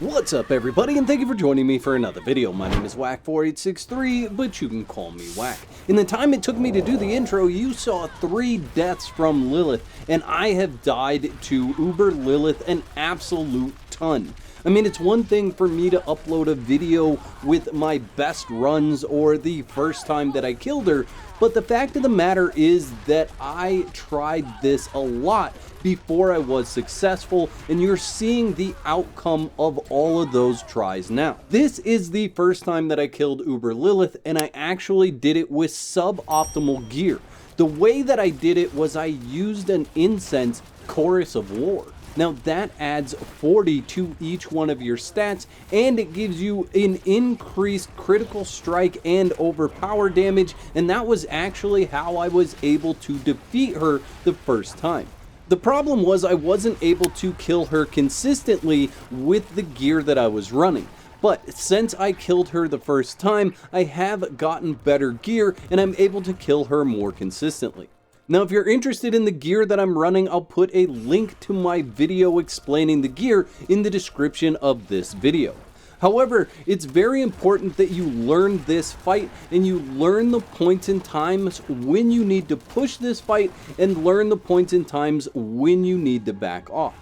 What's up everybody, and thank you for joining me for another video. My name is Whack4863, but you can call me Whack. In the time it took me to do the intro, you saw 3 deaths from Lilith, and I have died to Uber Lilith an absolute ton. I mean, it's one thing for me to upload a video with my best runs or the first time that I killed her, but the fact of the matter is that I tried this a lot before I was successful, and you're seeing the outcome of all of those tries now. This is the first time that I killed Uber Lilith, and I actually did it with suboptimal gear. The way that I did it was I used an incense Chorus of War. Now that adds 40 to each one of your stats, and it gives you an increased critical strike and overpower damage, and that was actually how I was able to defeat her the first time. The problem was I wasn't able to kill her consistently with the gear that I was running. But since I killed her the first time, I have gotten better gear and I'm able to kill her more consistently. Now, if you're interested in the gear that I'm running, I'll put a link to my video explaining the gear in the description of this video. However, it's very important that you learn this fight and you learn the points and times when you need to push this fight and learn the points and times when you need to back off.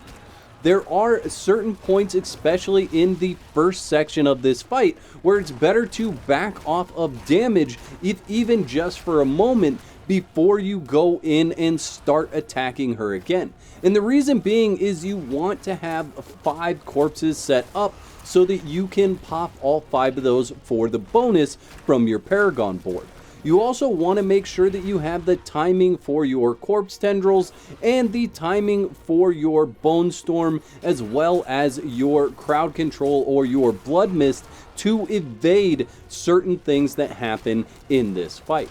There are certain points, especially in the first section of this fight, where it's better to back off of damage, if even just for a moment, before you go in and start attacking her again. And the reason being is you want to have 5 corpses set up so that you can pop all 5 of those for the bonus from your Paragon board. You also want to make sure that you have the timing for your corpse tendrils and the timing for your bone storm, as well as your crowd control or your blood mist, to evade certain things that happen in this fight.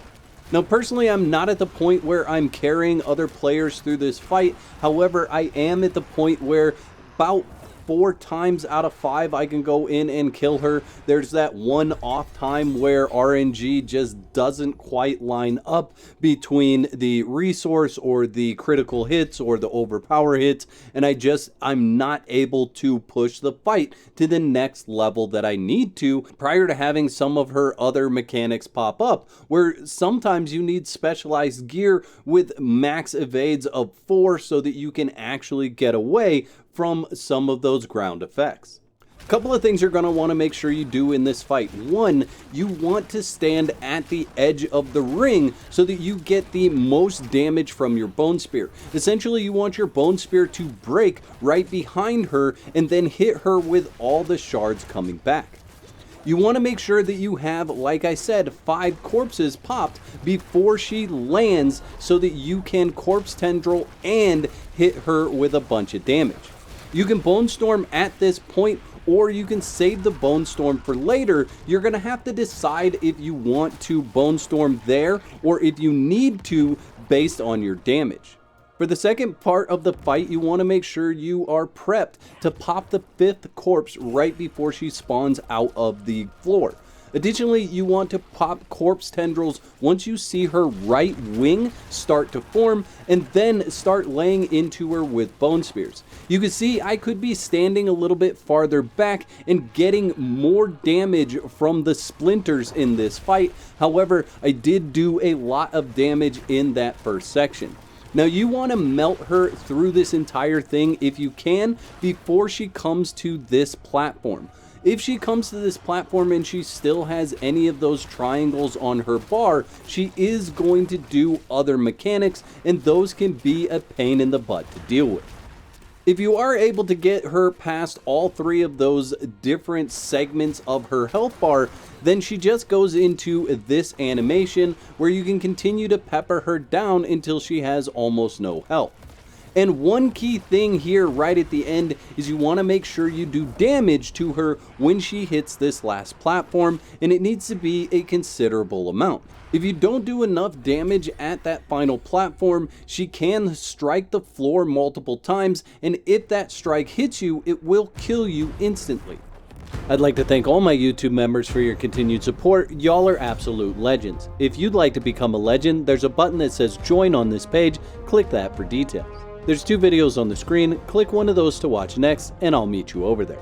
Now personally, I'm not at the point where I'm carrying other players through this fight. However, I am at the point where about 4 times out of 5 I can go in and kill her. There's that one off time where RNG just doesn't quite line up between the resource or the critical hits or the overpower hits, and I'm not able to push the fight to the next level that I need to prior to having some of her other mechanics pop up, where sometimes you need specialized gear with max evades of 4 so that you can actually get away from some of those ground effects. A couple of things you're going to want to make sure you do in this fight. One, you want to stand at the edge of the ring so that you get the most damage from your bone spear. Essentially, you want your bone spear to break right behind her and then hit her with all the shards coming back. You want to make sure that you have, like I said, 5 corpses popped before she lands so that you can corpse tendril and hit her with a bunch of damage. You can bone storm at this point, or you can save the bone storm for later. You're going to have to decide if you want to bone storm there or if you need to based on your damage. For the second part of the fight, you want to make sure you are prepped to pop the 5th corpse right before she spawns out of the floor. Additionally, you want to pop corpse tendrils once you see her right wing start to form, and then start laying into her with bone spears. You can see I could be standing a little bit farther back and getting more damage from the splinters in this fight. However, I did do a lot of damage in that first section. Now you want to melt her through this entire thing if you can before she comes to this platform. If she comes to this platform and she still has any of those triangles on her bar, she is going to do other mechanics, and those can be a pain in the butt to deal with. If you are able to get her past all 3 of those different segments of her health bar, then she just goes into this animation where you can continue to pepper her down until she has almost no health. And one key thing here right at the end is you want to make sure you do damage to her when she hits this last platform, and it needs to be a considerable amount. If you don't do enough damage at that final platform, she can strike the floor multiple times, and if that strike hits you, it will kill you instantly. I'd like to thank all my YouTube members for your continued support. Y'all are absolute legends. If you'd like to become a legend, there's a button that says join on this page. Click that for details. There's 2 videos on the screen. Click one of those to watch next, and I'll meet you over there.